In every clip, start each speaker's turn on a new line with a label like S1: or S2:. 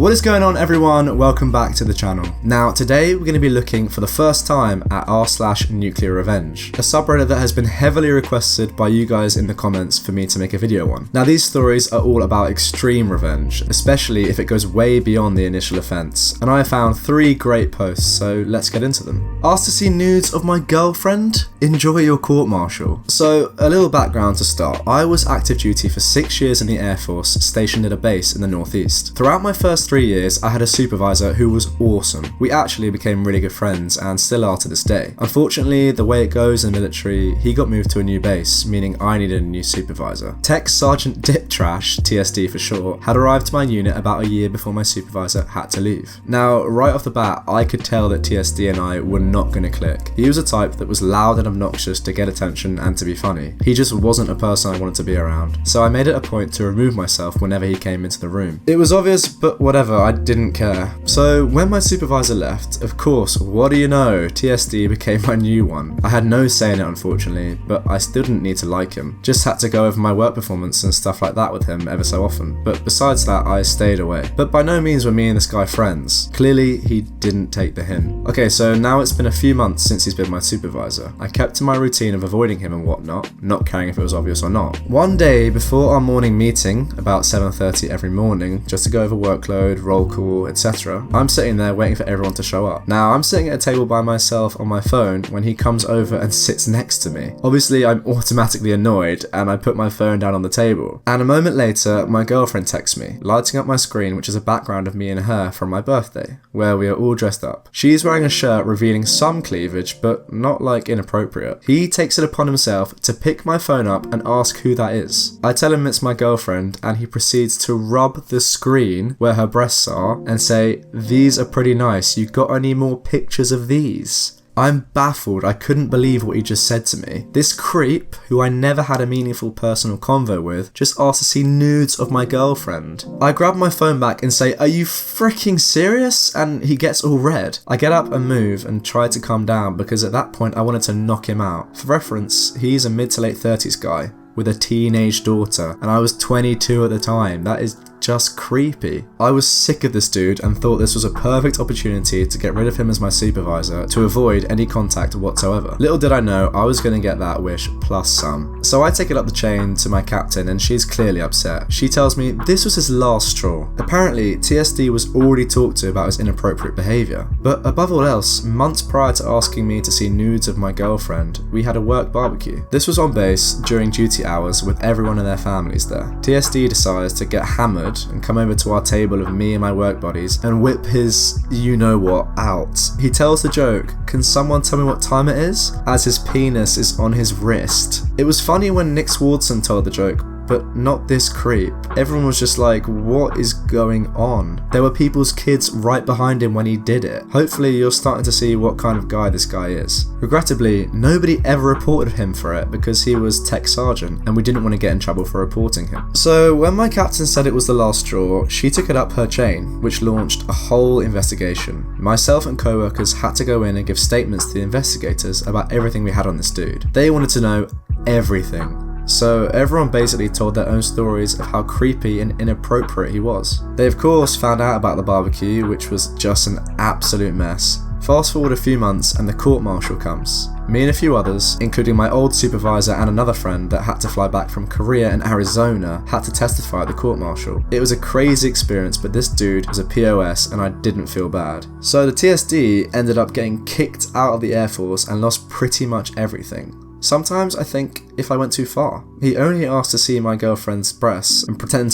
S1: What is going on, everyone? Welcome back to the channel. Now today we're going to be looking for the first time at r/NuclearRevenge, a subreddit that has been heavily requested by you guys in the comments for me to make a video on. Now these stories are all about extreme revenge, especially if it goes way beyond the initial offense, and I have found 3 great posts, so let's get into them. Asked to see nudes of my girlfriend? Enjoy your court-martial. So a little background to start. I was active duty for 6 years in the Air Force, stationed at a base in the Northeast. Throughout my first 3 years, I had a supervisor who was awesome. We actually became really good friends and still are to this day. Unfortunately, the way it goes in the military, he got moved to a new base, meaning I needed a new supervisor. Tech Sergeant Dip Trash, TSD for short, had arrived to my unit about a year before my supervisor had to leave. Now, right off the bat, I could tell that TSD and I were not going to click. He was a type that was loud and obnoxious to get attention and to be funny. He just wasn't a person I wanted to be around. So I made it a point to remove myself whenever he came into the room. It was obvious, but whatever, I didn't care. So when my supervisor left, of course, what do you know, TSD became my new one. I had no say in it, unfortunately, but I still didn't need to like him. Just had to go over my work performance and stuff like that with him ever so often. But besides that, I stayed away. But by no means were me and this guy friends. Clearly, he didn't take the hint. Okay, so now it's been a few months since he's been my supervisor. I kept to my routine of avoiding him and whatnot, not caring if it was obvious or not. One day, before our morning meeting, about 7:30 every morning, just to go over workload, roll call, etc., I'm sitting there waiting for everyone to show up. Now, I'm sitting at a table by myself on my phone when he comes over and sits next to me. Obviously, I'm automatically annoyed and I put my phone down on the table. And a moment later, my girlfriend texts me, lighting up my screen, which is a background of me and her from my birthday, where we are all dressed up. She's wearing a shirt revealing some cleavage, but not like inappropriate. He takes it upon himself to pick my phone up and ask who that is. I tell him it's my girlfriend and he proceeds to rub the screen where her breasts are and say, "These are pretty nice, you got any more pictures of these?" I'm baffled. I couldn't believe what he just said to me. This creep, who I never had a meaningful personal convo with, just asked to see nudes of my girlfriend. I grab my phone back and say, "Are you freaking serious?" And he gets all red. I get up and move and try to calm down because at that point I wanted to knock him out. For reference, he's a mid to late 30s guy with a teenage daughter, and I was 22 at the time. That is just creepy. I was sick of this dude and thought this was a perfect opportunity to get rid of him as my supervisor to avoid any contact whatsoever. Little did I know I was going to get that wish plus some. So I take it up the chain to my captain and she's clearly upset. She tells me this was his last straw. Apparently TSD was already talked to about his inappropriate behaviour. But above all else, months prior to asking me to see nudes of my girlfriend, we had a work barbecue. This was on base during duty hours with everyone and their families there. TSD decides to get hammered and come over to our table of me and my work buddies and whip his you-know-what out. He tells the joke, "Can someone tell me what time it is?" as his penis is on his wrist. It was funny when Nick Swardson told the joke, but not this creep. Everyone was just like, what is going on? There were people's kids right behind him when he did it. Hopefully you're starting to see what kind of guy this guy is. Regrettably, nobody ever reported him for it because he was tech sergeant and we didn't want to get in trouble for reporting him. So when my captain said it was the last straw, she took it up her chain, which launched a whole investigation. Myself and co-workers had to go in and give statements to the investigators about everything we had on this dude. They wanted to know everything. So everyone basically told their own stories of how creepy and inappropriate he was. They of course found out about the barbecue, which was just an absolute mess. Fast forward a few months and the court-martial comes. Me and a few others, including my old supervisor and another friend that had to fly back from Korea and Arizona, had to testify at the court-martial. It was a crazy experience, but this dude was a POS and I didn't feel bad. So the TSD ended up getting kicked out of the Air Force and lost pretty much everything. Sometimes I think if I went too far. He only asked to see my girlfriend's breasts and pretended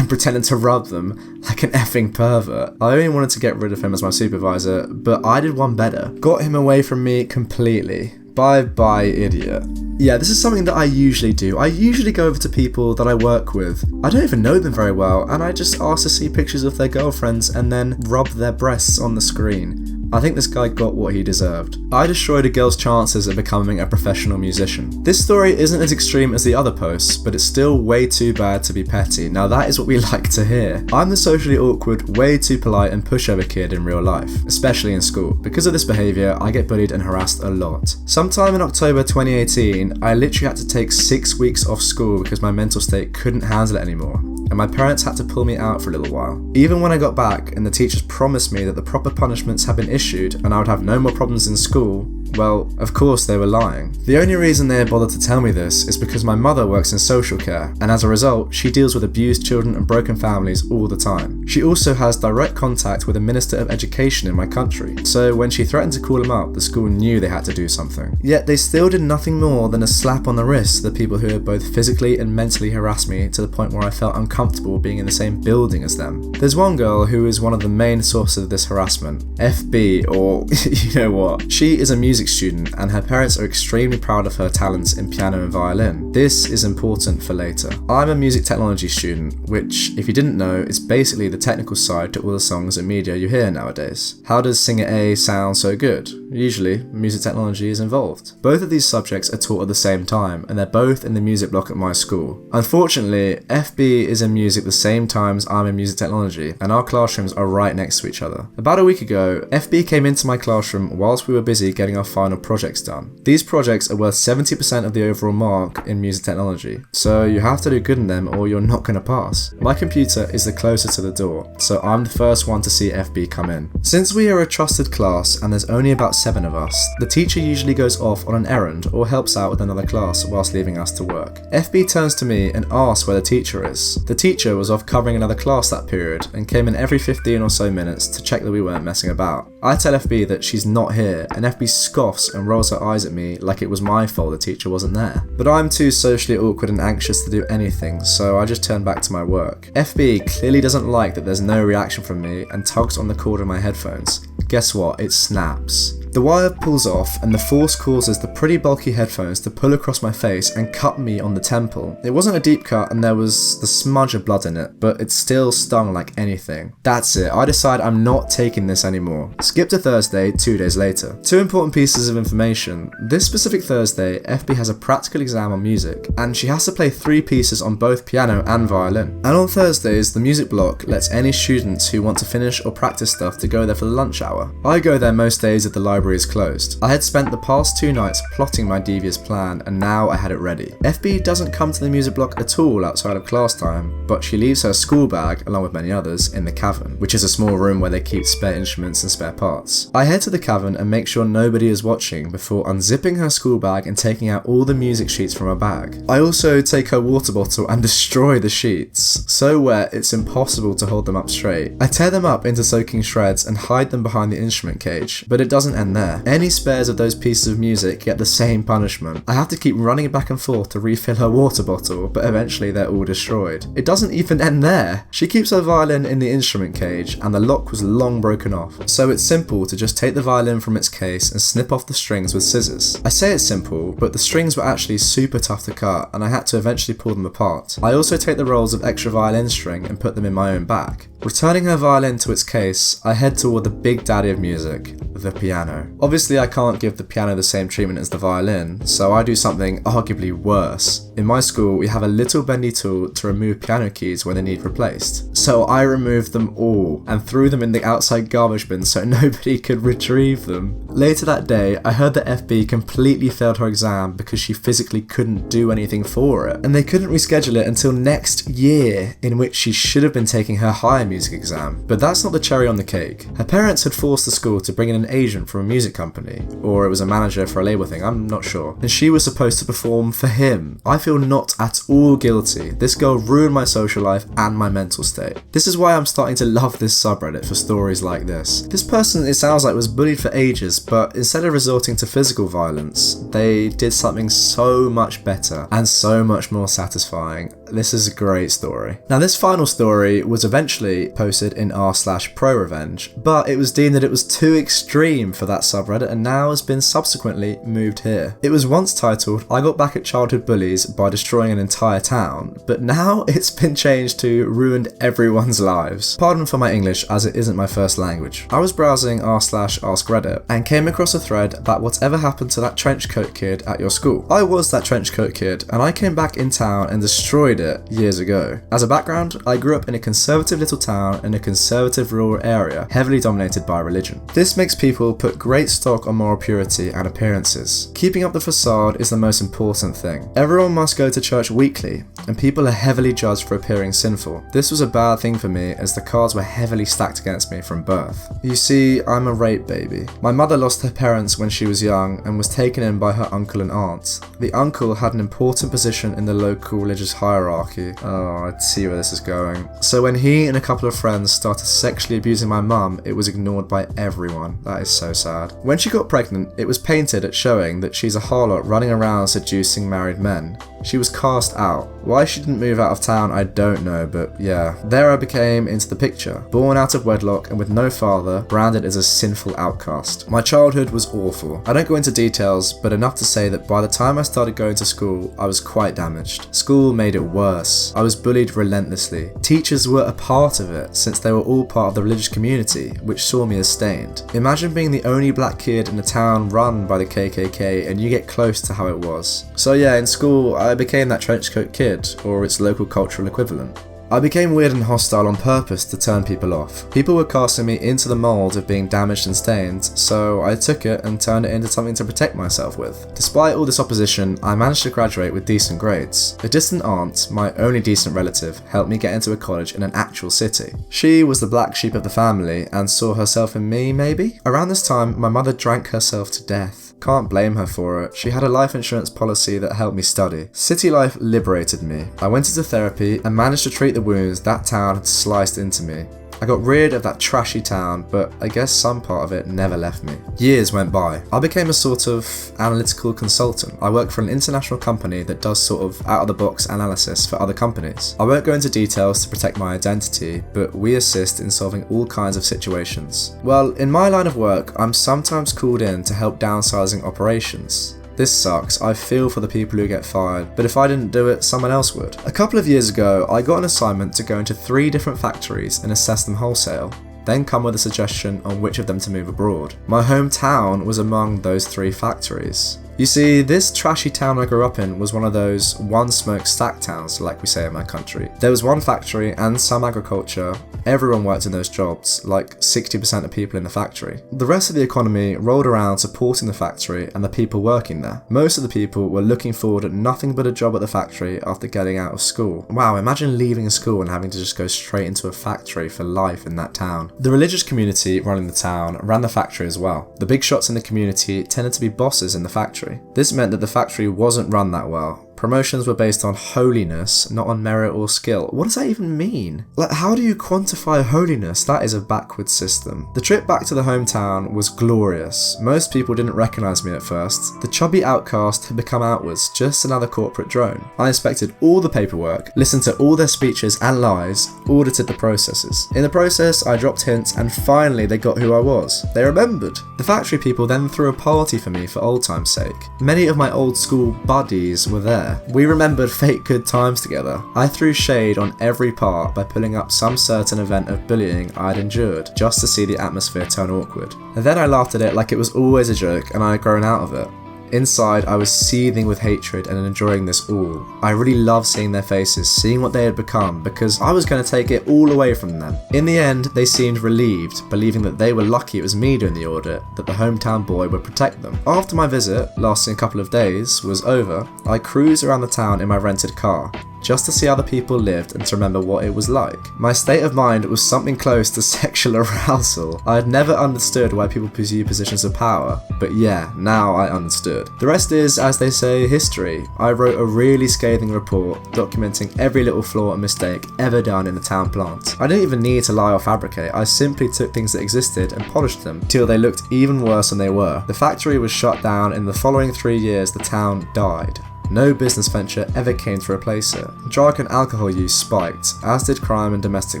S1: to rub them like an effing pervert. I only wanted to get rid of him as my supervisor, but I did one better. Got him away from me completely. Bye, idiot. Yeah, this is something that I usually do. I usually go over to people that I work with. I don't even know them very well, and I just ask to see pictures of their girlfriends and then rub their breasts on the screen. I think this guy got what he deserved. I destroyed a girl's chances of becoming a professional musician. This story isn't as extreme as the other posts, but it's still way too bad to be petty. Now that is what we like to hear. I'm the socially awkward, way too polite and pushover kid in real life, especially in school. Because of this behaviour, I get bullied and harassed a lot. Sometime in October 2018, I literally had to take 6 weeks off school because my mental state couldn't handle it anymore. and my parents had to pull me out for a little while. Even when I got back and the teachers promised me that the proper punishments had been issued and I would have no more problems in school, well, of course they were lying. The only reason they had bothered to tell me this is because my mother works in social care, and as a result, she deals with abused children and broken families all the time. She also has direct contact with the Minister of Education in my country, so when she threatened to call him up, the school knew they had to do something. Yet they still did nothing more than a slap on the wrist to the people who had both physically and mentally harassed me to the point where I felt uncomfortable being in the same building as them. There's one girl who is one of the main sources of this harassment, FB, or you know what. She is a music student and her parents are extremely proud of her talents in piano and violin. This is important for later. I'm a music technology student, which, if you didn't know, is basically the technical side to all the songs and media you hear nowadays. How does singer A sound so good? Usually, music technology is involved. Both of these subjects are taught at the same time, and they're both in the music block at my school. Unfortunately, FB is in music the same time as I'm in music technology, and our classrooms are right next to each other. About a week ago, FB came into my classroom whilst we were busy getting our final projects done. These projects are worth 70% of the overall mark in music technology, so you have to do good in them or you're not going to pass. My computer is the closest to the door, so I'm the first one to see FB come in. Since we are a trusted class and there's only about 7 of us, the teacher usually goes off on an errand or helps out with another class whilst leaving us to work. FB turns to me and asks where the teacher is. The teacher was off covering another class that period and came in every 15 or so minutes to check that we weren't messing about. I tell FB that she's not here, and FB scoffs and rolls her eyes at me like it was my fault the teacher wasn't there. But I'm too socially awkward and anxious to do anything, so I just turn back to my work. FB clearly doesn't like that there's no reaction from me and tugs on the cord of my headphones. Guess what? It snaps. The wire pulls off and the force causes the pretty bulky headphones to pull across my face and cut me on the temple. It wasn't a deep cut and there was the smudge of blood in it, but it still stung like anything. That's it, I decide I'm not taking this anymore. Skip to Thursday, 2 days later. 2 important pieces of information. This specific Thursday, FB has a practical exam on music, and she has to play 3 pieces on both piano and violin. And on Thursdays, the music block lets any students who want to finish or practice stuff to go there for the lunch hour. I go there most days if the library is closed. I had spent the past 2 nights plotting my devious plan, and now I had it ready. FB doesn't come to the music block at all outside of class time, but she leaves her school bag, along with many others, in the cavern, which is a small room where they keep spare instruments and spare parts. I head to the cavern and make sure nobody is watching before unzipping her school bag and taking out all the music sheets from her bag. I also take her water bottle and destroy the sheets. So wet, it's impossible to hold them up straight. I tear them up into soaking shreds and hide them behind the instrument cage, but it doesn't end there. Any spares of those pieces of music get the same punishment. I have to keep running back and forth to refill her water bottle, but eventually they're all destroyed. It doesn't even end there. She keeps her violin in the instrument cage, and the lock was long broken off, so it's simple to just take the violin from its case and snip off the strings with scissors. I say it's simple, but the strings were actually super tough to cut, and I had to eventually pull them apart. I also take the rolls of extra violin string and put them in my own bag. Returning her violin to its case, I head toward the big daddy of music, the piano. Obviously I can't give the piano the same treatment as the violin, so I do something arguably worse. In my school we have a little bendy tool to remove piano keys when they need replaced. So I removed them all and threw them in the outside garbage bin so nobody could retrieve them. Later that day I heard that FB completely failed her exam because she physically couldn't do anything for it, and they couldn't reschedule it until next year, in which she should have been taking her higher music exam. But that's not the cherry on the cake. Her parents had forced the school to bring in an agent from a music company, or it was a manager for a label thing, I'm not sure, and she was supposed to perform for him. I feel not at all guilty. This girl ruined my social life and my mental state. This is why I'm starting to love this subreddit for stories like this. This person, it sounds like, was bullied for ages, but instead of resorting to physical violence, they did something so much better and so much more satisfying. This is a great story. Now this final story was eventually posted in r/ProRevenge, but it was deemed that it was too extreme for that subreddit and now has been subsequently moved here. It was once titled "I got back at childhood bullies by destroying an entire town," but now it's been changed to "ruined everyone's lives." Pardon for my English, as it isn't my first language. I was browsing r/AskReddit and came across a thread about whatever happened to that trenchcoat kid at your school. I was that trenchcoat kid and I came back in town and destroyed made it years ago. As a background, I grew up in a conservative little town in a conservative rural area, heavily dominated by religion. This makes people put great stock on moral purity and appearances. Keeping up the facade is the most important thing. Everyone must go to church weekly, and people are heavily judged for appearing sinful. This was a bad thing for me as the cards were heavily stacked against me from birth. You see, I'm a rape baby. My mother lost her parents when she was young and was taken in by her uncle and aunt. The uncle had an important position in the local religious hierarchy. Oh, I see where this is going. So when he and a couple of friends started sexually abusing my mum, it was ignored by everyone. That is so sad. When she got pregnant, it was painted at showing that she's a harlot running around seducing married men. She was cast out. Why she didn't move out of town, I don't know, but yeah. There I became into the picture. Born out of wedlock and with no father, branded as a sinful outcast. My childhood was awful. I don't go into details, but enough to say that by the time I started going to school, I was quite damaged. School made it worse. I was bullied relentlessly. Teachers were a part of it, since they were all part of the religious community, which saw me as stained. Imagine being the only black kid in a town run by the KKK and you get close to how it was. So yeah, in school, I became that trenchcoat kid, or its local cultural equivalent. I became weird and hostile on purpose to turn people off. People were casting me into the mold of being damaged and stained, so I took it and turned it into something to protect myself with. Despite all this opposition, I managed to graduate with decent grades. A distant aunt, my only decent relative, helped me get into a college in an actual city. She was the black sheep of the family and saw herself in me, maybe? Around this time, my mother drank herself to death. Can't blame her for it. She had a life insurance policy that helped me study. City life liberated me. I went into therapy and managed to treat the wounds that town had sliced into me. I got rid of that trashy town, but I guess some part of it never left me. Years went by. I became a sort of analytical consultant. I work for an international company that does sort of out-of-the-box analysis for other companies. I won't go into details to protect my identity, but we assist in solving all kinds of situations. Well, in my line of work, I'm sometimes called in to help downsizing operations. This sucks, I feel for the people who get fired, but if I didn't do it, someone else would. A couple of years ago, I got an assignment to go into 3 different factories and assess them wholesale, then come with a suggestion on which of them to move abroad. My hometown was among those 3 factories. You see, this trashy town I grew up in was one of those one-smoke stack towns, like we say in my country. There was one factory and some agriculture. Everyone worked in those jobs, like 60% of people in the factory. The rest of the economy rolled around supporting the factory and the people working there. Most of the people were looking forward at nothing but a job at the factory after getting out of school. Wow, imagine leaving school and having to just go straight into a factory for life in that town. The religious community running the town ran the factory as well. The big shots in the community tended to be bosses in the factory. This meant that the factory wasn't run that well. Promotions were based on holiness, not on merit or skill. What does that even mean? Like, how do you quantify holiness? That is a backwards system. The trip back to the hometown was glorious. Most people didn't recognise me at first. The chubby outcast had become outwards, just another corporate drone. I inspected all the paperwork, listened to all their speeches and lies, audited the processes. In the process, I dropped hints and finally they got who I was. They remembered. The factory people then threw a party for me for old time's sake. Many of my old school buddies were there. We remembered fake good times together. I threw shade on every part by pulling up some certain event of bullying I'd endured, just to see the atmosphere turn awkward. And then I laughed at it like it was always a joke and I had grown out of it. Inside, I was seething with hatred and enjoying this all. I really loved seeing their faces, seeing what they had become, because I was going to take it all away from them. In the end, they seemed relieved, believing that they were lucky it was me doing the audit, that the hometown boy would protect them. After my visit, lasting a couple of days, was over, I cruised around the town in my rented car, just to see how the people lived and to remember what it was like. My state of mind was something close to sexual arousal. I had never understood why people pursue positions of power, but yeah, now I understood. The rest is, as they say, history. I wrote a really scathing report documenting every little flaw and mistake ever done in the town plant. I didn't even need to lie or fabricate, I simply took things that existed and polished them till they looked even worse than they were. The factory was shut down, and in the following 3 years the town died. No business venture ever came to replace it. Drug and alcohol use spiked, as did crime and domestic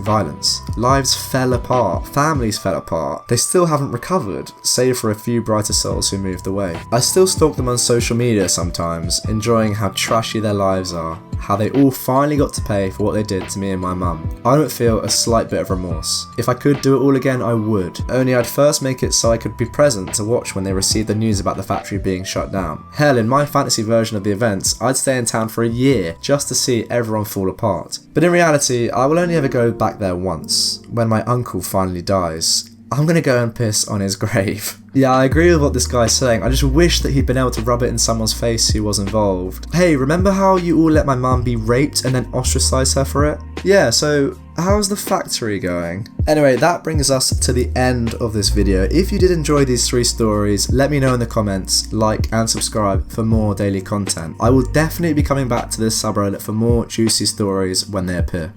S1: violence. Lives fell apart, families fell apart. They still haven't recovered, save for a few brighter souls who moved away. I still stalk them on social media sometimes, enjoying how trashy their lives are. how they all finally got to pay for what they did to me and my mum. I don't feel a slight bit of remorse. If I could do it all again, I would. Only I'd first make it so I could be present to watch when they received the news about the factory being shut down. Hell, in my fantasy version of the events, I'd stay in town for a year just to see everyone fall apart. But in reality, I will only ever go back there once, when my uncle finally dies. I'm gonna go and piss on his grave. Yeah, I agree with what this guy's saying. I just wish that he'd been able to rub it in someone's face who was involved. Hey, remember how you all let my mum be raped and then ostracize her for it? Yeah, so how's the factory going? Anyway, that brings us to the end of this video. If you did enjoy these 3 stories, let me know in the comments, like and subscribe for more daily content. I will definitely be coming back to this subreddit for more juicy stories when they appear.